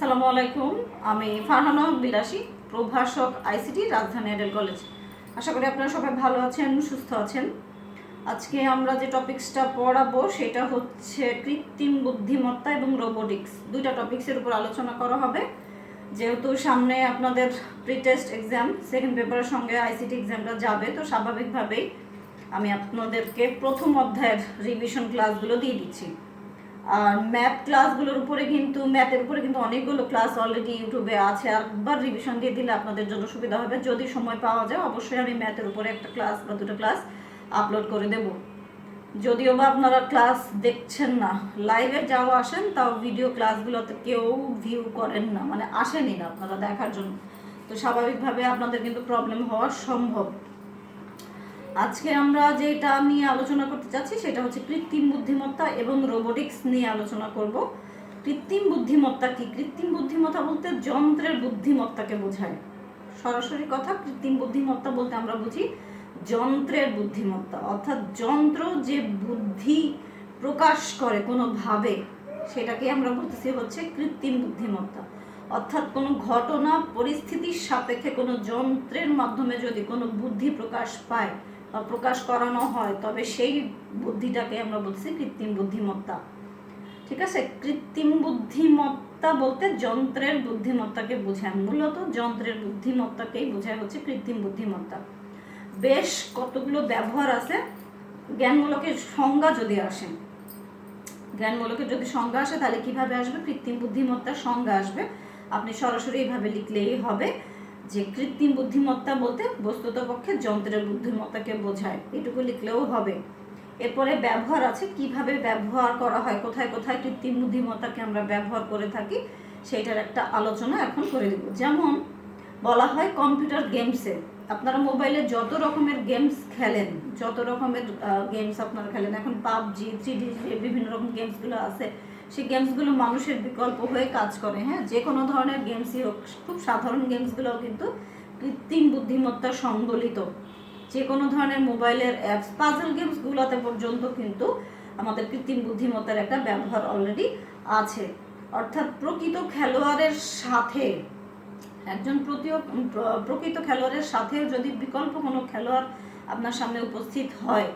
আসসালামু আলাইকুম। আমি ফারহানা বিলাসী, প্রভাষক আইসিটি, রাজধানী এডেল কলেজ। আশা করি আপনারা সবাই ভালো আছেন, সুস্থ আছেন। আজকে আমরা যে টপিক্সটা পড়াবো সেটা হচ্ছে কৃত্রিম বুদ্ধিমত্তা এবং রোবোটিক্স। দুইটা টপিক্সের উপর আলোচনা করা হবে। যেহেতু সামনে আপনাদের প্রি টেস্ট এক্সাম, সেকেন্ড পেপারের সঙ্গে আইসিটি এক্সামটা যাবে, তো স্বাভাবিকভাবেই আমি আপনাদেরকে প্রথম অধ্যায়ের রিভিশন ক্লাসগুলো দিয়ে দিচ্ছি। আর ম্যাথ ক্লাসগুলোর উপরে কিন্তু ম্যাথের উপরে কিন্তু অনেকগুলো ক্লাস অলরেডি ইউটিউবে আছে। একবার রিভিশন দিয়ে দিলে আপনাদের জন্য সুবিধা হবে। যদি সময় পাওয়া যায় অবশ্যই আমি ম্যাথের উপরে একটা ক্লাস বা দুটো ক্লাস আপলোড করে দেব। যদিও বা আপনারা ক্লাস দেখছেন না, লাইভে যাও আসেন, তাও ভিডিও ক্লাসগুলোতে কেউ ভিউ করেন না, মানে আসেনি না আপনারা দেখার জন্য। তো স্বাভাবিকভাবে আপনাদের কিন্তু প্রবলেম হওয়া সম্ভব। আজকে আমরা যেটা নিয়ে আলোচনা করতে চাচ্ছি সেটা হচ্ছে কৃত্রিম বুদ্ধিমত্তা এবং রোবোটিক্স নিয়ে আলোচনা করব। কৃত্রিম বুদ্ধিমত্তা কি? কৃত্রিম বুদ্ধিমত্তা বলতে যন্ত্রের বুদ্ধিমত্তাকে বোঝায়। সরাসরি কথা, কৃত্রিম বুদ্ধিমত্তা বলতে আমরা বুঝি যন্ত্রের বুদ্ধিমত্তা, অর্থাৎ যন্ত্র যে বুদ্ধি প্রকাশ করে কোনোভাবে, সেটাকে আমরা বলতেছি হচ্ছে কৃত্রিম বুদ্ধিমত্তা। অর্থাৎ কোনো ঘটনা পরিস্থিতির সাপেক্ষে কোনো যন্ত্রের মাধ্যমে যদি কোনো বুদ্ধি প্রকাশ পায় বা প্রকাশ করানো হয়, তবে সেই বুদ্ধিটাকে আমরা বলছি কৃত্রিম বুদ্ধিমত্তা। ঠিক আছে? কৃত্রিম বুদ্ধিমত্তা বলতে যন্ত্রের বুদ্ধিমত্তাকে বোঝায়, মূলত যন্ত্রের বুদ্ধিমত্তাকেই বোঝায় হচ্ছে কৃত্রিম বুদ্ধিমত্তা। বেশ কতগুলো ব্যবহার আছে। জ্ঞানমূলকের সংজ্ঞা যদি আসে, জ্ঞানমূলকের যদি সংজ্ঞা আসে, তাহলে কিভাবে আসবে? কৃত্রিম বুদ্ধিমত্তার সংজ্ঞা আসবে। আপনি সরাসরি এইভাবে লিখলেই হবে যে কৃত্রিম বুদ্ধিমত্তা বলতে বস্তুতপক্ষে যন্ত্রের বুদ্ধিমত্তাকে বোঝায়, এটুকু লিখলেও হবে। এরপরে ব্যবহার আছে, কিভাবে ব্যবহার করা হয়, কোথায় কোথায় কৃত্রিম বুদ্ধিমত্তাকে আমরা ব্যবহার করে থাকি, সেইটার একটা আলোচনা এখন করে দেব। যেমন বলা হয় কম্পিউটার গেমসে, আপনারা মোবাইলে যত রকমের গেমস খেলেন, যত রকমের গেমস আপনারা খেলেন, এখন পাবজি, 3D বিভিন্ন রকম গেমসগুলো আছে, সেই গেমসগুলো মানুষের বিকল্প হয়ে কাজ করে। হ্যাঁ, যে কোনো ধরনের গেমসই হোক, খুব সাধারণ গেমসগুলোও কিন্তু কৃত্রিম বুদ্ধিমত্তা সংবলিত। যে কোনো ধরনের মোবাইলের অ্যাপস, পাজল গেমসগুলোতে পর্যন্ত কিন্তু আমাদের কৃত্রিম বুদ্ধিমত্তার একটা ব্যবহার অলরেডি আছে। অর্থাৎ প্রকৃত খেলোয়াড়ের সাথে, একজন প্রকৃত খেলোয়াড়ের সাথে যদি বিকল্প কোনো খেলোয়াড় আপনার সামনে উপস্থিত হয়,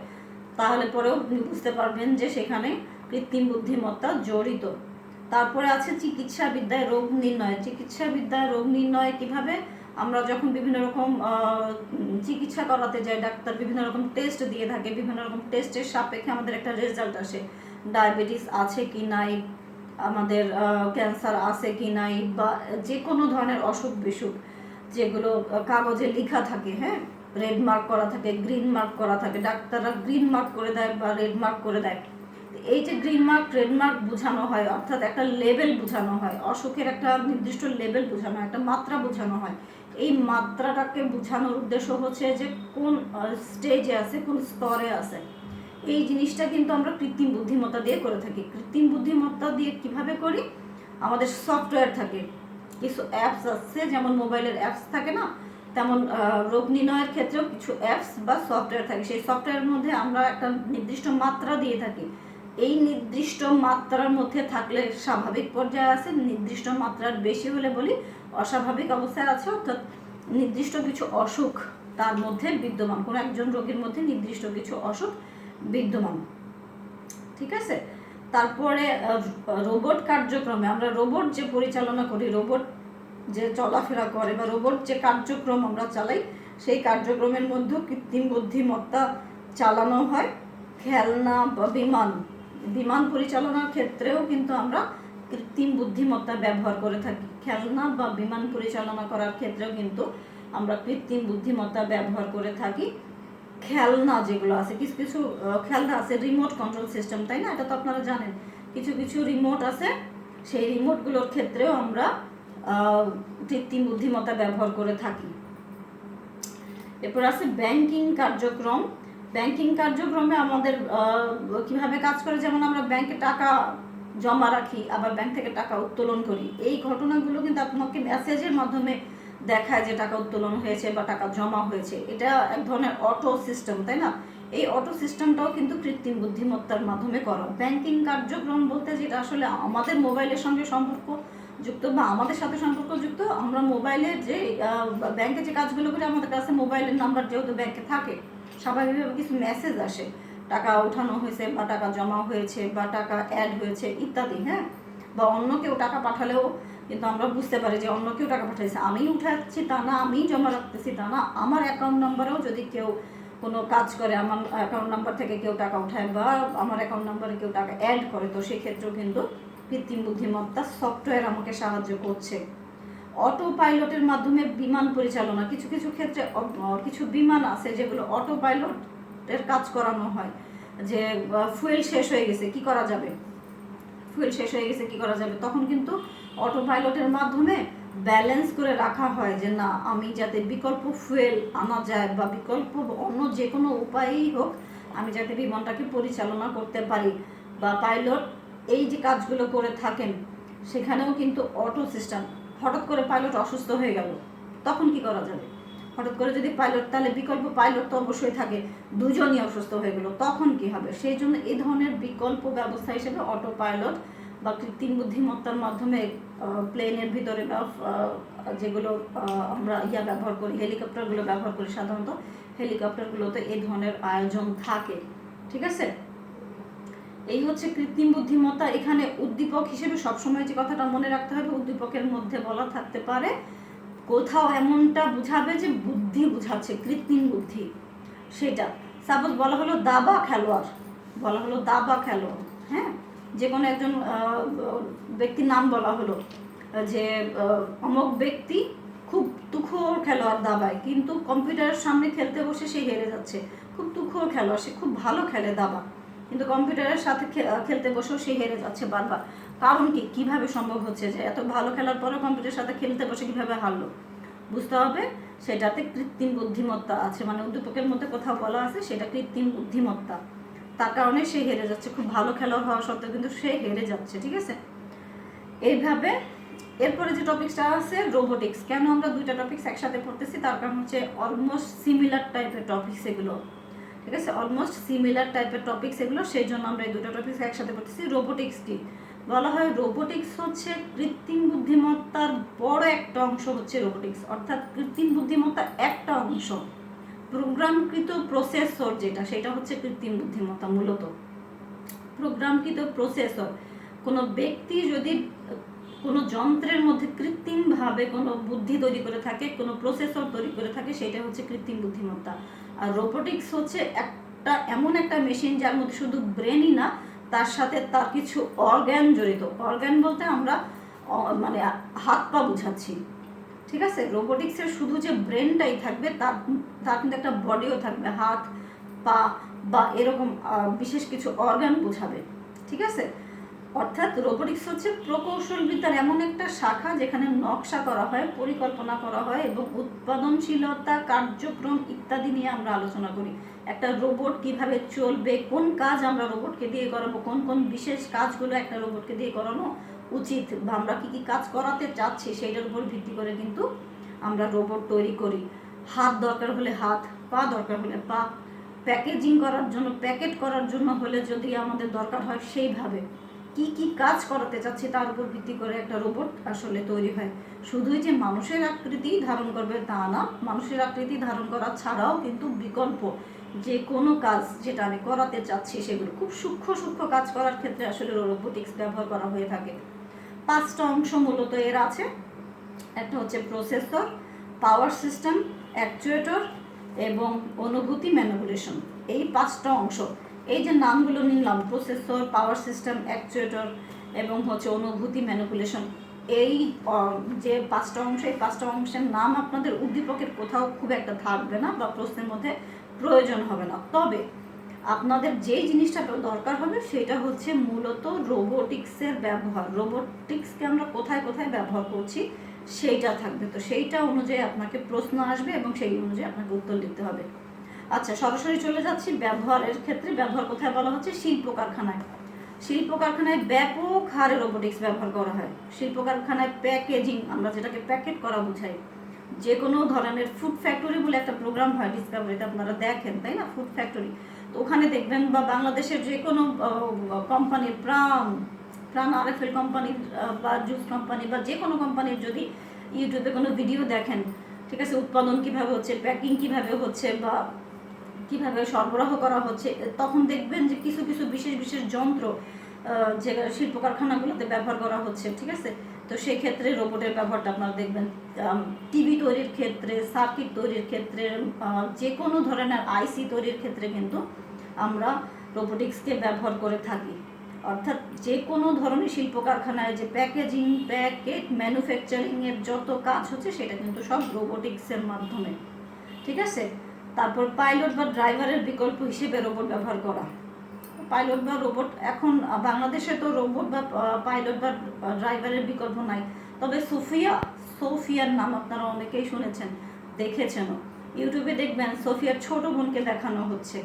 তাহলে পরেও আপনি বুঝতে পারবেন যে সেখানে কৃত্রিম বুদ্ধিমত্তা জড়িত। তারপরে আছে চিকিৎসা বিদ্যায় রোগ নির্ণয়। চিকিৎসা বিদ্যায় রোগ নির্ণয় কিভাবে? আমরা যখন বিভিন্ন রকম চিকিৎসা করাতে যাই, ডাক্তার বিভিন্ন রকম টেস্ট দিয়ে থাকে, বিভিন্ন রকম টেস্টের সাপেক্ষে আমাদের একটা রেজাল্ট আসে, ডায়াবেটিস আছে কি নাই, আমাদের ক্যান্সার আছে কি নাই, বা যে কোনো ধরনের অসুখ বিসুখ যেগুলো কাগজে লেখা থাকে, হ্যাঁ, রেড মার্ক করা থাকে, গ্রিন মার্ক করা থাকে, ডাক্তাররা গ্রিন মার্ক করে দেয় বা রেড মার্ক করে দেয়। এই যে গ্রিন মার্ক, রেড মার্ক বোঝানো হয়, অর্থাৎ একটা লেভেল বোঝানো হয়, অসুখের একটা নির্দিষ্ট লেভেল বোঝানো হয়, একটা মাত্রা বোঝানো হয়। এই মাত্রাটাকে বোঝানোর উদ্দেশ্য হচ্ছে যে কোন স্টেজে আছে, কোন স্তরে আছে। এই জিনিসটা কিন্তু আমরা কৃত্রিম বুদ্ধিমত্তা দিয়ে করে থাকি। কৃত্রিম বুদ্ধিমত্তা দিয়ে কিভাবে করি? আমাদের সফটওয়্যার থাকে, কিছু অ্যাপস আছে, যেমন মোবাইলের অ্যাপস থাকে না, তেমন রোগ নির্ণয়ের ক্ষেত্রেও কিছু অ্যাপস বা সফটওয়্যার থাকে। সেই সফটওয়্যারের মধ্যে আমরা একটা নির্দিষ্ট মাত্রা দিয়ে থাকি। এই নির্দিষ্ট মাত্রার মধ্যে থাকলে স্বাভাবিক পর্যায়ে আছে, নির্দিষ্ট মাত্রার বেশি হলে বলি অস্বাভাবিক অবস্থায় আছে, অর্থাৎ নির্দিষ্ট কিছু অসুখ তার মধ্যে বিদ্যমান, কোনো একজন রোগীর মধ্যে নির্দিষ্ট কিছু অসুখ বিদ্যমান। ঠিক আছে? তারপরে রোবট কার্যক্রমে, আমরা রোবট যে পরিচালনা করি, রোবট যে চলাফেরা করে বা রোবট যে কার্যক্রম আমরা চালাই, সেই কার্যক্রমের মধ্যেও কৃত্রিম বুদ্ধিমত্তা চালানো হয়। খেলনা বা বিমান পরিচালনার ক্ষেত্রেও কিন্তু আমরা কৃত্রিম বুদ্ধিমত্তা ব্যবহার করে থাকি। খেলনা বা বিমান পরিচালনা করার ক্ষেত্রেও কিন্তু আমরা কৃত্রিম বুদ্ধিমত্তা ব্যবহার করে থাকি। খেলনা যেগুলো আছে, কিছু কিছু খেলনা আছে রিমোট কন্ট্রোল সিস্টেম, তাই না? এটা তো আপনারা জানেন। কিছু কিছু রিমোট আছে, সেই রিমোটগুলোর ক্ষেত্রেও আমরা কৃত্রিম বুদ্ধিমত্তা ব্যবহার করে থাকি। এরপর আছে ব্যাংকিং কার্যক্রম। ব্যাংকিং কার্যক্রমে আমাদের কিভাবে কাজ করে? যেমন আমরা ব্যাংকে টাকা জমা রাখি, আবার ব্যাংক থেকে টাকা উত্তোলন করি। এই ঘটনাগুলো কিন্তু আপনাকে মেসেজের মাধ্যমে দেখায় যে টাকা উত্তোলন হয়েছে বা টাকা জমা হয়েছে। এটা এক ধরনের অটো সিস্টেম, তাই না? এই অটো সিস্টেমটাও কিন্তু কৃত্রিম বুদ্ধিমত্তার মাধ্যমে করা। ব্যাংকিং কার্যক্রম বলতে যেটা আসলে আমাদের মোবাইলের সঙ্গে সম্পর্ক, যুক্ত বা আমাদের সাথে সম্পর্কযুক্ত। আমরা মোবাইলের যে ব্যাংকে যে কাজগুলো করি, আমাদের কাছে মোবাইলের নাম্বার যেহেতু ব্যাংকে থাকে, স্বাভাবিকভাবে কিছু মেসেজ আসে, টাকা ওঠানো হয়েছে বা টাকা জমা হয়েছে বা টাকা অ্যাড হয়েছে ইত্যাদি। হ্যাঁ, বা অন্য কেউ টাকা পাঠালেও কিন্তু আমরা বুঝতে পারি যে অন্য কেউ টাকা পাঠাইছে, আমি উঠাচ্ছি তা না, আমি জমা রাখতেছি তা না, আমার অ্যাকাউন্ট নাম্বারেও যদি কেউ কোনো কাজ করে, আমার অ্যাকাউন্ট নাম্বার থেকে কেউ টাকা উঠায় বা আমার অ্যাকাউন্ট নাম্বারে কেউ টাকা অ্যাড করে, তো সেক্ষেত্রেও কিন্তু কৃত্রিম বুদ্ধিমত্তা সফটওয়্যার আমাকে সাহায্য করছে। অটো পাইলটের মাধ্যমে বিমান পরিচালনা, কিছু কিছু ক্ষেত্রে কিছু বিমান আছে যেগুলো অটো পাইলটের কাজ করানো হয়। যে ফুয়েল শেষ হয়ে গেছে, কি করা যাবে, ফুয়েল শেষ হয়ে গেছে কি করা যাবে, তখন কিন্তু অটো পাইলটের মাধ্যমে ব্যালেন্স করে রাখা হয় যে না, আমি যাতে বিকল্প ফুয়েল আনা যায় বা বিকল্প অন্য যে কোনো উপায়েই হোক আমি যাতে বিমানটাকে পরিচালনা করতে পারি। বা পাইলট এই যে কাজগুলো করে থাকেন, সেখানেও কিন্তু অটো সিস্টেম। হঠাৎ করে পাইলট অসুস্থ হয়ে গেল, তখন কি করা যাবে? হঠাৎ করে যদি পাইলট, তাহলে বিকল্প পাইলট তো অবশ্যই থাকে, দুজনই অসুস্থ হয়ে গেল, তখন কি হবে? সেই জন্য এই ধরনের বিকল্প ব্যবস্থা হিসেবে অটো পাইলট বা কৃত্রিম বুদ্ধিমত্তার মাধ্যমে প্লেনের ভিতরে বা যেগুলো আমরা ব্যবহার করি, হেলিকপ্টারগুলো ব্যবহার করি, সাধারণত হেলিকপ্টারগুলোতে এই ধরনের আয়োজন থাকে। ঠিক আছে, এই হচ্ছে কৃত্রিম বুদ্ধিমত্তা। এখানে উদ্দীপক হিসেবে সবসময় যে কথাটা মনে রাখতে হবে, উদ্দীপকের মধ্যে বলা থাকতে পারে কোথাও এমনটা বুঝাবে যে বুদ্ধি বুঝাচ্ছে, কৃত্রিম বুদ্ধি। সেটা সাপোজ বলা হলো দাবা খেলোয়াড়, বলা হলো দাবা খেলোয়াড়, হ্যাঁ, যে কোনো একজন ব্যক্তির নাম বলা হলো যে অমুক ব্যক্তি খুব তুখোর খেলোয়াড় দাবায়, কিন্তু কম্পিউটারের সামনে খেলতে বসে সে হেরে যাচ্ছে। খুব তুখোর খেলোয়াড়, সে খুব ভালো খেলে দাবা, কিন্তু কম্পিউটারের সাথে খেলতে বসেও সে হেরে যাচ্ছে বারবার। কারণ কি, কিভাবে সম্ভব হচ্ছে যে এত ভালো খেলার পরেও কম্পিউটারের সাথে খেলতে বসে কিভাবে হারলো? বুঝতে হবে সেটাতে কৃত্রিম বুদ্ধিমত্তা আছে, মানে উদ্দীপকের মধ্যে কোথাও বলা আছে সেটা কৃত্রিম বুদ্ধিমত্তা, তার কারণে সে হেরে যাচ্ছে। খুব ভালো খেলোয়াড় হওয়া সত্ত্বেও কিন্তু সে হেরে যাচ্ছে। ঠিক আছে, এইভাবে। এরপরে যে টপিকসটা আছে রোবোটিক্স। কেন আমরা দুইটা টপিকস একসাথে পড়তেছি? তার কারণ হচ্ছে অলমোস্ট সিমিলার টাইপের টপিকস এগুলো। ঠিক আছে, অলমোস্ট সিমিলার টাইপের টপিকস এগুলো, সেই জন্য আমরা এই দুটো টপিকস একসাথে পড়তেছি। রোবোটিক্স কি বলা হয়? রোবোটিক্স হচ্ছে কৃত্রিম বুদ্ধিমত্তার বড় একটা অংশ হচ্ছে রোবোটিক্স, অর্থাৎ কৃত্রিম বুদ্ধিমত্তার একটা অংশ। প্রোগ্রামকৃত প্রসেসর যেটা, সেটা হচ্ছে কৃত্রিম বুদ্ধিমত্তা মূলত। প্রোগ্রামকৃত প্রসেসর, কোনো ব্যক্তি যদি কোনো যন্ত্রের মধ্যে কৃত্রিমভাবে কোনো বুদ্ধি তৈরি করে থাকে, কোনো প্রসেসর তৈরি করে থাকে, সেটা হচ্ছে কৃত্রিম বুদ্ধিমত্তা। আর রোবোটিক্স হচ্ছে একটা এমন একটা মেশিন যার মধ্যে শুধু ব্রেনই না, তার সাথে তার কিছু অর্গ্যান জড়িত। অর্গ্যান বলতে আমরা মানে হাত পা বুঝাচ্ছি। ঠিক আছে, রোবোটিক্সের শুধু যে ব্রেনটাই থাকবে তার তার কিন্তু একটা বডিও থাকবে, হাত পা বা এরকম বিশেষ কিছু অর্গান বোঝাবে। ঠিক আছে, অর্থাৎ রোবোটিক্স হচ্ছে প্রকৌশল বিদ্যার এমন একটা শাখা যেখানে নকশা করা হয়, পরিকল্পনা করা হয় এবং উৎপাদনশীলতা, কার্যক্রম ইত্যাদি নিয়ে আমরা আলোচনা করি। একটা রোবট কিভাবে চলবে, কোন কাজ আমরা রোবটকে দিয়ে করাবো, কোন কোন বিশেষ কাজগুলো একটা রোবটকে দিয়ে করানো উচিত, বা আমরা কি কি কাজ করাতে চাচ্ছি সেইটার উপর ভিত্তি করে কিন্তু আমরা রোবট তৈরি করি। হাত দরকার হলে হাত, পা দরকার হলে পা, প্যাকেজিং করার জন্য, প্যাকেট করার জন্য হলে যদি আমাদের দরকার হয়, সেইভাবে কি কি কাজ করাতে চাচ্ছি তার উপর ভিত্তি করে একটা রোবট আসলে তৈরি হয়। শুধুই যে মানুষের আকৃতি ধারণ করবে তা না, মানুষের আকৃতি ধারণ করা ছাড়াও কিন্তু বিকল্প যে কোনো কাজ যেটা আমি করাতে চাচ্ছি, সেগুলো খুব সূক্ষ্ম সূক্ষ্ম কাজ করার ক্ষেত্রে আসলে রোবোটিক্স ব্যবহার করা হয়ে থাকে। পাঁচটা অংশ মূলত এর আছে। একটা হচ্ছে প্রসেসর, পাওয়ার সিস্টেম, অ্যাকচুয়েটর এবং অনুভূতি ম্যানিপুলেশন। এই পাঁচটা অংশ, এই যে নামগুলো নিলাম, প্রসেসর, পাওয়ার সিস্টেম, অ্যাকচুয়েটর এবং হচ্ছে অনুভূতি ম্যানিপুলেশন, এই যে পাঁচটা অংশ, এই পাঁচটা অংশের নাম আপনাদের উদ্দীপকের কোথাও খুব একটা থাকবে না বা প্রশ্নের মধ্যে প্রয়োজন হবে না। তবে আপনাদের যেই জিনিসটা দরকার হবে সেটা হচ্ছে মূলত রোবোটিক্সের ব্যবহার। রোবোটিক্সকে আমরা কোথায় কোথায় ব্যবহার করছি সেইটা থাকবে, তো সেইটা অনুযায়ী আপনাকে প্রশ্ন আসবে এবং সেই অনুযায়ী আপনাকে উত্তর লিখতে হবে। আচ্ছা, সরাসরি চলে যাচ্ছি ব্যবহারের ক্ষেত্রে। ব্যবহার কোথায় বলা হচ্ছে? শিল্প কারখানায়। শিল্প কারখানায় ব্যাপক হারে রোবোটিক্স ব্যবহার করা হয়। শিল্প কারখানায় প্যাকেজিং, আমরা যেটাকে প্যাকেট করা বোঝাই, যে কোনো ধরনের ফুড ফ্যাক্টরি বলে একটা প্রোগ্রাম হয় ডিসকাভারিতে, আপনারা দেখেন তাই না, ফুড ফ্যাক্টরি। তো ওখানে দেখবেন, বা বাংলাদেশের যে কোনো কোম্পানির প্রাণ RFL কোম্পানির বা জুস কোম্পানি বা যে কোনো কোম্পানির যদি ইউটিউবে কোনো ভিডিও দেখেন, ঠিক আছে, উৎপাদন কিভাবে হচ্ছে, প্যাকিং কিভাবে হচ্ছে বা কিভাবে সরবরাহ করা হচ্ছে, তখন দেখবেন যে কিছু কিছু বিশেষ বিশেষ যন্ত্র যে শিল্প কারখানাগুলোতে ব্যবহার করা হচ্ছে, ঠিক আছে। তো সেই ক্ষেত্রে রোবটের ব্যবহারটা আপনারা দেখবেন টিভি তৈরির ক্ষেত্রে, সার্কিট তৈরির ক্ষেত্রে, যে কোনো ধরনের আইসি তৈরির ক্ষেত্রে কিন্তু আমরা রোবোটিক্সকে ব্যবহার করে থাকি। অর্থাৎ যে কোনো ধরনের শিল্প কারখানায় যে প্যাকেজিং, প্যাকেট, ম্যানুফ্যাকচারিংয়ের যত কাজ হচ্ছে সেটা কিন্তু সব রোবোটিক্সের মাধ্যমে, ঠিক আছে। তারপর পাইলট বা ড্রাইভারের বিকল্প হিসেবে রোবট ব্যবহার করা। পাইলট বা রোবট এখন বাংলাদেশে তো রোবট বা পাইলট বা ড্রাইভারের বিকল্প নাই, তবে সোফিয়ার নাম আপনারা অনেকেই শুনেছেন, দেখেছেনও। ইউটিউবে দেখবেন সোফিয়ার ছোট বোনকে দেখানো হচ্ছে,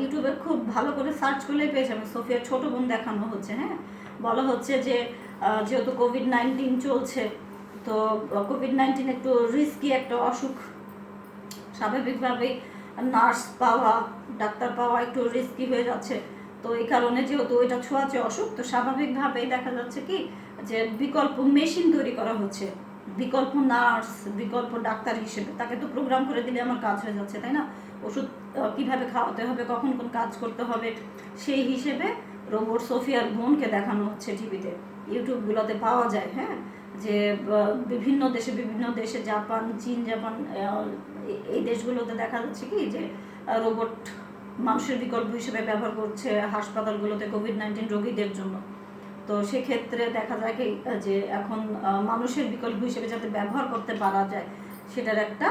ইউটিউবে খুব ভালো করে সার্চ করলেই পেয়ে যাবেন, সোফিয়ার ছোট বোন দেখানো হচ্ছে। হ্যাঁ, বলা হচ্ছে যে যেহেতু কোভিড-19 চলছে, তো কোভিড-19 একটু রিস্কি একটা অসুখ, স্বাভাবিকভাবেই নার্স পাওয়া, ডাক্তার পাওয়া একটু রিস্কি হয়ে যাচ্ছে। তো এই কারণে যেহেতু এটা ছোঁয়াচে অসুখ, তো স্বাভাবিকভাবেই দেখা যাচ্ছে কি যে বিকল্প মেশিন তৈরি করা হচ্ছে, বিকল্প নার্স, বিকল্প ডাক্তার হিসেবে। তাকে তো প্রোগ্রাম করে দিলে আমার কাজ হয়ে যাচ্ছে, তাই না? ওষুধ কিভাবে খাওয়াতে হবে, কখন কোন কাজ করতে হবে, সেই হিসেবে রোবট সোফিয়ার বোনকে দেখানো হচ্ছে টিভিতে, ইউটিউবগুলোতে পাওয়া যায়। হ্যাঁ, যে বিভিন্ন দেশে জাপান, চীন, জাপান, এই দেশগুলোতে দেখা যাচ্ছে কি যে রোবট মানুষের বিকল্প হিসেবে ব্যবহার করছে হাসপাতালগুলোতে কোভিড-19 রোগীদের জন্য। তো সেক্ষেত্রে দেখা যায় কি যে এখন মানুষের বিকল্প হিসেবে যাতে ব্যবহার করতে পারা যায় সেটার একটা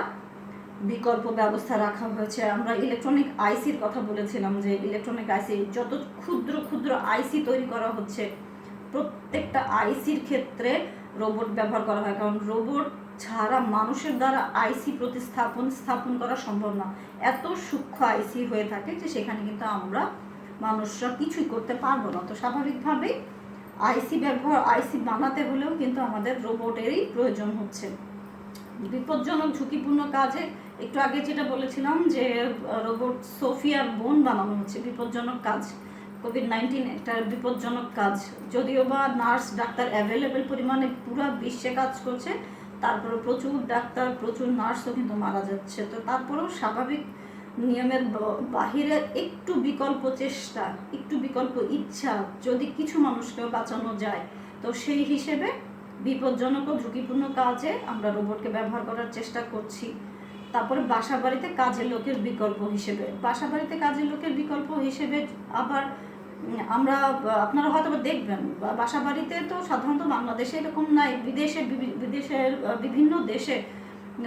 বিকল্প ব্যবস্থা রাখা হয়েছে। আমরা ইলেকট্রনিক আইসির কথা বলেছিলাম যে ইলেকট্রনিক আইসি, যত ক্ষুদ্র ক্ষুদ্র আইসি তৈরি করা হচ্ছে, প্রত্যেকটা আইসির ক্ষেত্রে রোবট ব্যবহার করা হয়, কারণ রোবট ছাড়া মানুষের দ্বারা আইসি স্থাপন করা সম্ভব না। এত সূক্ষ্ম আইসি হয়ে থাকে যে সেখানে কিন্তু আমরা মানুষরা কিছুই করতে পারবো না। তো স্বাভাবিকভাবেই আইসি বানাতে হলেও কিন্তু আমাদের রোবটেরই প্রয়োজন হচ্ছে। বিপজ্জনক ঝুঁকিপূর্ণ কাজে একটু আগে যেটা বলেছিলাম যে রোবট সোফিয়ার বোন বানানো হচ্ছে, বিপজ্জনক কাজ, কোভিড-19 একটা বিপজ্জনক কাজ। যদিও বা নার্স ডাক্তার অ্যাভেলেবেল পরিমাণে পুরো বিশ্বে কাজ করছে, তারপরে প্রচুর ডাক্তার, প্রচুর নার্সও কিন্তু মারা যাচ্ছে। তো তারপরেও স্বাভাবিক নিয়মের বাহিরে একটু বিকল্প চেষ্টা, একটু বিকল্প ইচ্ছা, যদি কিছু মানুষকেও বাঁচানো যায়, তো সেই হিসেবে বিপজ্জনক ও ঝুঁকিপূর্ণ কাজে আমরা রোবটকে ব্যবহার করার চেষ্টা করছি। তারপরে বাসাবাড়িতে কাজের লোকের বিকল্প হিসেবে আবার আমরা, আপনারা হয়তো দেখবেন বাসাবাড়িতে তো সাধারণত বাংলাদেশে এরকম নাই, বিদেশের বিভিন্ন দেশে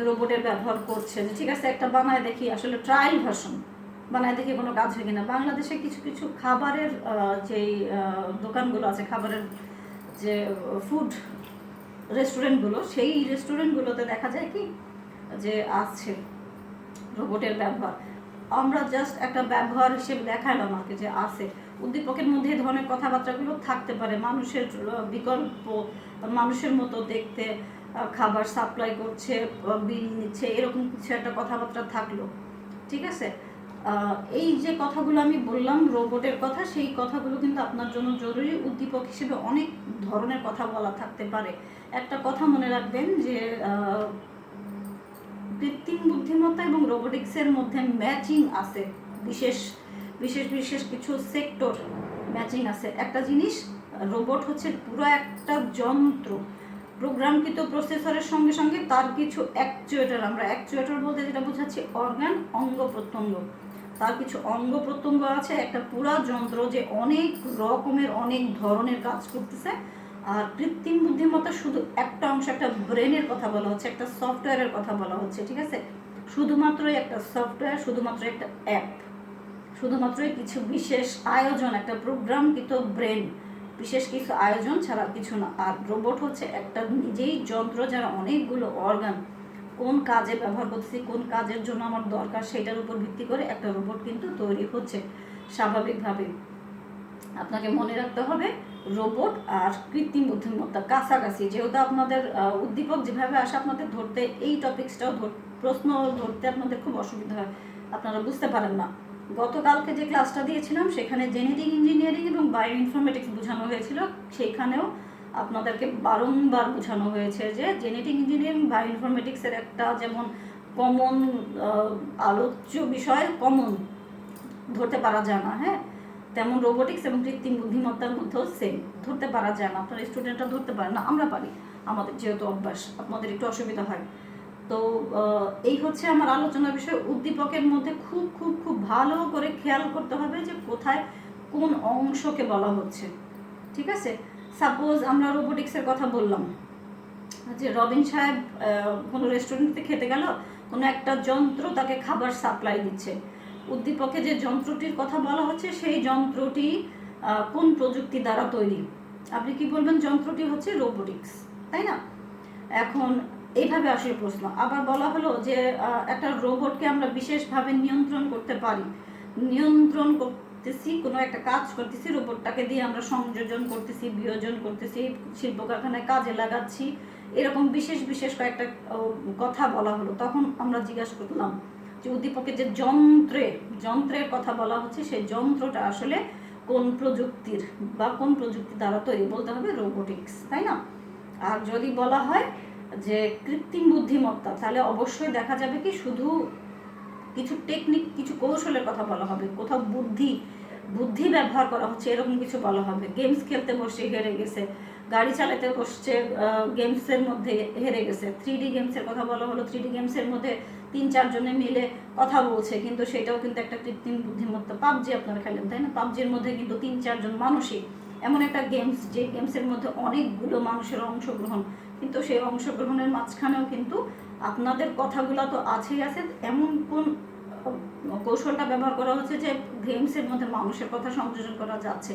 রোবটের ব্যবহার করছে। যে ঠিক আছে একটা বানায় দেখি, আসলে ট্রায়াল ভার্সন বানায় দেখি কোনো কাজ হয় কিনা। বাংলাদেশে কিছু কিছু খাবারের যেই দোকানগুলো আছে, খাবারের যে ফুড রেস্টুরেন্টগুলো, সেই রেস্টুরেন্টগুলোতে দেখা যায় কি যে আছে রোবটের ব্যবহার। আমরা জাস্ট একটা ব্যবহার হিসেবে দেখালাম আর কি যে আছে। উদ্দীপকের মধ্যে এই ধরনের কথাবার্তাগুলো থাকতে পারে, মানুষের বিকল্প, মানুষের মতো দেখতে, খাবার সাপ্লাই করছে, বিল নিচ্ছে, এরকম কিছু একটা কথাবার্তা থাকলো, ঠিক আছে। এই যে কথাগুলো আমি বললাম রোবটের কথা, সেই কথাগুলো কিন্তু আপনার জন্য জরুরি। উদ্দীপক হিসেবে অনেক ধরনের কথা বলা থাকতে পারে। একটা কথা মনে রাখবেন যে কৃত্রিম বুদ্ধিমত্তা এবং রোবোটিক্সের মধ্যে ম্যাচিং আছে, বিশেষ বিশেষ বিশেষ কিছু সেক্টর ম্যাচিং আছে। একটা জিনিস, রোবট হচ্ছে পুরো একটা যন্ত্র, প্রোগ্রামকৃত প্রসেসরের সঙ্গে সঙ্গে তার কিছু অ্যাকচুয়েটর, আমরা অ্যাকচুয়েটর বলতে যেটা বোঝাচ্ছি অর্গান, অঙ্গ প্রত্যঙ্গ, তার কিছু অঙ্গ প্রত্যঙ্গ আছে, একটা পুরা যন্ত্র যে অনেক রকমের অনেক ধরনের কাজ করতেছে। আর কৃত্রিম বুদ্ধিমত্তা শুধু একটা অংশ, একটা ব্রেনের কথা বলা হচ্ছে, একটা সফটওয়্যারের কথা বলা হচ্ছে, ঠিক আছে। শুধুমাত্রই একটা সফটওয়্যার, শুধুমাত্র একটা অ্যাপ, শুধুমাত্রই কিছু বিশেষ আয়োজন, একটা প্রোগ্রামকৃত ব্রেন, বিশেষ কিছু আয়োজন ছাড়া কিছু না। আর রোবট হচ্ছে একটা নিজেই যন্ত্র যারা অনেকগুলো অর্গান, কোন কাজে ব্যবহার করতেছি, কোন কাজের জন্য আমার দরকার, সেটার উপর ভিত্তি করে একটা রোবট কিন্তু তৈরি হচ্ছে স্বাভাবিকভাবে। আপনাকে মনে রাখতে হবে রোবট আর কৃত্রিম বুদ্ধিমত্তা কাছাকাছি, যেহেতু আপনাদের উদ্দীপক যেভাবে আসে আপনাদের ধরতে, এই টপিক্সটাও প্রশ্ন ধরতে আপনাদের খুব অসুবিধা হয়, আপনারা বুঝতে পারেন না। গতকালকে যে ক্লাসটা দিয়েছিলাম সেখানে জেনেটিক ইঞ্জিনিয়ারিং এবং বায়ো ইনফরমেটিক্স বোঝানো হয়েছিল। সেখানেও আপনাদেরকে বারংবার বোঝানো হয়েছে যে জেনেটিক ইঞ্জিনিয়ারিং বায়ো ইনফরমেটিক্সের একটা যেমন কমন আলোচ্য বিষয় কমন ধরতে পারা যায় না, হ্যাঁ, তেমন রোবোটিক্স এবং কৃত্রিম বুদ্ধিমত্তার মধ্যেও সেম ধরতে পারা যায় না। আপনার স্টুডেন্টরা ধরতে পারে না, আমরা পারি, আমাদের যেহেতু অভ্যাস, আপনাদের একটু অসুবিধা হয়। তো এই হচ্ছে আমার আলোচনার বিষয়। উদ্দীপকের মধ্যে খুব খুব খুব ভালো করে খেয়াল করতে হবে যে কোথায় কোন অংশকে বলা হচ্ছে, ঠিক আছে। সাপোজ আমরা রোবোটিক্সের কথা বললাম, যে রবিন সাহেব কোনো রেস্টুরেন্টে খেতে গেল, কোনো একটা যন্ত্র তাকে খাবার সাপ্লাই দিচ্ছে। উদ্দীপকে যে যন্ত্রটির কথা বলা হচ্ছে সেই যন্ত্রটি কোন প্রযুক্তি দ্বারা তৈরি, আপনি কি বলবেন? যন্ত্রটি হচ্ছে রোবোটিক্স, তাই না? এখন এইভাবে আসলে প্রশ্ন। আবার বলা হলো যে একটা রোবটকে আমরা বিশেষভাবে নিয়ন্ত্রণ করতে পারি। নিয়ন্ত্রণ করতেছি, কোনো একটা কাজ করতেছি, রোবটটাকে দিয়ে আমরা সংযোজন করতেছি, বিয়োজন করতেছি, শিল্প কারখানায় কাজে লাগাচ্ছি, এরকম বিশেষ বিশেষ কয়েকটা কথা বলা হলো। তখন আমরা জিজ্ঞাসা করলাম যে উদ্দীপকে যে যন্ত্রের কথা বলা হচ্ছে সেই যন্ত্রটা আসলে কোন প্রযুক্তির বা কোন প্রযুক্তি দ্বারা তৈরি, বলতে হবে রোবোটিক্স, তাই না? আর যদি বলা হয় যে কৃত্রিম বুদ্ধিমত্তা, তাহলে অবশ্যই দেখা যাবে কি শুধু কিছু টেকনিক, কিছু কৌশলের কথা বলা হবে, কোথাও বুদ্ধি ব্যবহার করা হচ্ছে এরকম কিছু বলা হবে। গেমস খেলতে বসে হেরে গেছে, গাড়ি চালাতে বসছে গেমসের মধ্যে হেরে গেছে। 3D গেমসের কথা বলা হলো, 3D গেমসের মধ্যে 3-4 জনে মিলে কথা বলছে, কিন্তু সেটাও কিন্তু একটা কৃত্রিম বুদ্ধিমত্তা। পাবজি আপনারা খেলেন, তাই না? পাবজির মধ্যে কিন্তু 3-4 জন মানুষই, এমন একটা গেমস যে গেমসের মধ্যে অনেকগুলো মানুষের অংশগ্রহণ, কিন্তু সেই অংশগ্রহণের মাঝখানেও কিন্তু আপনাদের কথাগুলো তো আছেই আছে, এমন কোন কৌশলটা ব্যবহার করা হচ্ছে যে গেমসের মধ্যে মানুষের কথা সংযোজন করা যাচ্ছে।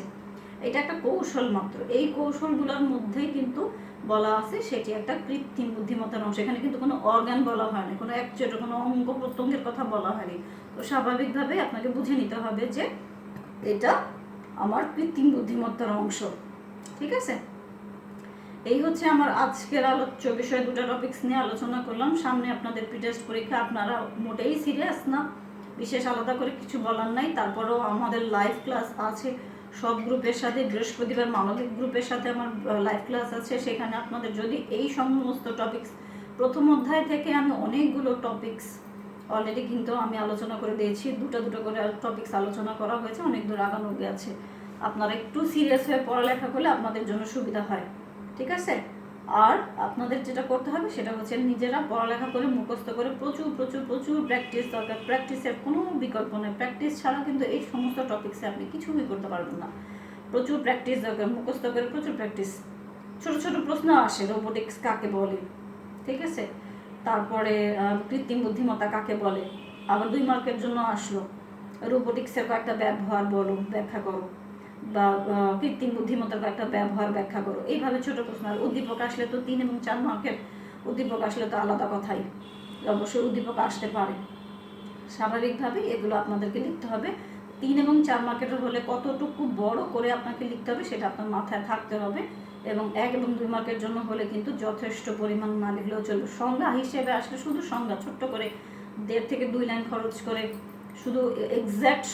এটা একটা কৌশল মাত্র। এই কৌশলগুলোর মধ্যেই কিন্তু বলা আছে সেটি একটা কৃত্রিম বুদ্ধিমত্তার অংশ। এখানে কিন্তু কোনো অর্গান বলা হয়নি, কোনো অ্যাকচুয়ালি কোনো অঙ্গ প্রত্যঙ্গের কথা বলা হয়নি। তো স্বাভাবিকভাবে আপনাকে বুঝে নিতে হবে যে এটা আমার কৃত্রিম বুদ্ধিমত্তার অংশ, ঠিক আছে। এই হচ্ছে আমার আজকের আলোচ্য বিষয়। 2টা টপিকস নিয়ে আলোচনা করলাম। সামনে আপনাদের প্রি-টেস্ট পরীক্ষা, আপনারা মোটেই সিরিয়াস না, বিশেষ আলাদা করে কিছু বলার নাই। তারপরেও আমাদের লাইভ ক্লাস আছে সব গ্রুপের সাথে, বৃহস্পতিবার মানবিক গ্রুপের সাথে আমার লাইভ ক্লাস আছে। সেখানে আপনাদের যদি এই সমস্ত টপিকস, প্রথম অধ্যায় থেকে আমি অনেকগুলো টপিকস অলরেডি কিন্তু আমি আলোচনা করে দিয়েছি, 2টা করে টপিকস আলোচনা করা হয়েছে, অনেক দূর আগানো গেছে। আপনারা একটু সিরিয়াস হয়ে পড়ালেখা করলে আপনাদের জন্য সুবিধা হয়, ঠিক আছে। আর আপনাদের যেটা করতে হবে সেটা হচ্ছে নিজেরা পড়ালেখা করে মুখস্থ করে প্রচুর প্রচুর প্রচুর প্র্যাকটিস দরকার। প্র্যাকটিসের কোনো বিকল্প নেই, প্র্যাকটিস ছাড়া কিন্তু এই সমস্ত টপিক্সে আপনি কিছুই করতে পারবেন না। প্রচুর প্র্যাকটিস দরকার, মুখস্থ করে প্রচুর প্র্যাকটিস। ছোট ছোট প্রশ্ন আসে, রোবোটিক্স কাকে বলে, ঠিক আছে, তারপরে কৃত্রিম বুদ্ধিমত্তা কাকে বলে, আবার 2 মার্কের জন্য আসলো রোবোটিক্সের কয়েকটা ব্যবহার বলো, ব্যাখ্যা করো, বা কৃত্রিম বুদ্ধিমত্তার একটা ব্যবহার ব্যাখ্যা করো। এইভাবে ছোট প্রশ্ন। আর উদ্দীপক আসলে তো 3 এবং 4 মার্কের উদ্দীপক আসলে তো আলাদা কথাই, অবশ্যই উদ্দীপক আসতে পারে। স্বাভাবিকভাবে এগুলো আপনাদেরকে লিখতে হবে। 3 এবং 4 মার্কের হলে কতটুকু বড় করে আপনাকে লিখতে হবে সেটা আপনার মাথায় থাকতে হবে। এবং 1 এবং 2 মার্কের জন্য হলে কিন্তু যথেষ্ট পরিমাণ না লিখলেও চলবে। সংজ্ঞা হিসেবে আসলে শুধু সংজ্ঞা ছোট্ট করে 1.5 থেকে 2 লাইন খরচ করে শুধু এক্স্যাক্ট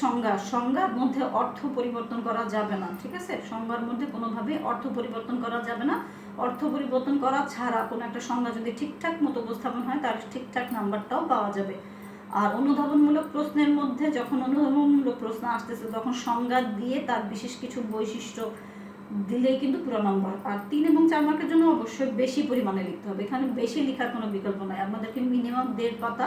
সংজ্ঞার মধ্যে অর্থ পরিবর্তন করা যাবে না, ঠিক আছে। সংজ্ঞার মধ্যে কোনোভাবেই অর্থ পরিবর্তন করা যাবে না। অর্থ পরিবর্তন করা ছাড়া কোনো একটা সংজ্ঞা যদি ঠিকঠাক মতো উপস্থাপন হয় তার ঠিকঠাক নাম্বারটাও পাওয়া যাবে। আর অনুধাবনমূলক প্রশ্নের মধ্যে যখন অনুধাবনমূলক প্রশ্ন আসতেছে তখন সংজ্ঞা দিয়ে তার বিশেষ কিছু বৈশিষ্ট্য দিলেই কিন্তু পুরো নম্বর। আর 3 এবং 4 মার্কের জন্য অবশ্যই বেশি পরিমাণে লিখতে হবে। এখানে বেশি লেখার কোনো বিকল্প নাই, আপনাদেরকে মিনিমাম 1.5 পাতা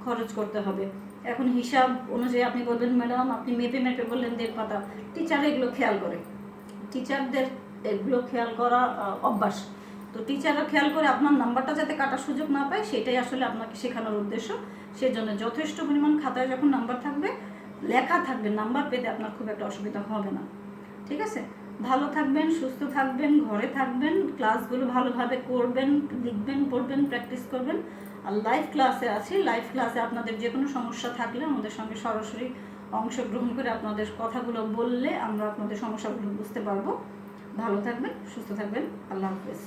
খরচ করতে হবে। এখন হিসাব অনুযায়ী আপনি বলবেন ম্যাডাম আপনি মেপে বললেন 1.5 পাতা। টিচার এগুলো খেয়াল করে, টিচারদের এগুলো খেয়াল করা অভ্যাস। তো টিচাররা খেয়াল করে আপনার নাম্বারটা যাতে কাটার সুযোগ না পায় সেটাই আসলে আপনাকে শেখানোর উদ্দেশ্য। সেজন্য যথেষ্ট পরিমাণ খাতায় যখন নাম্বার থাকবে, লেখা থাকবে, নাম্বার পেতে আপনার খুব একটা অসুবিধা হবে না, ঠিক আছে। ভালো থাকবেন, সুস্থ থাকবেন, ঘরে থাকবেন, ক্লাসগুলো ভালোভাবে করবেন, লিখবেন, পড়বেন, প্র্যাকটিস করবেন। আর লাইভ ক্লাসে আছি, লাইভ ক্লাসে আপনাদের যে কোনো সমস্যা থাকলে আমাদের সঙ্গে সরাসরি অংশগ্রহণ করে আপনাদের কথাগুলো বললে আমরা আপনাদের সমস্যাগুলো বুঝতে পারবো। ভালো থাকবেন, সুস্থ থাকবেন, আল্লাহ হাফেজ।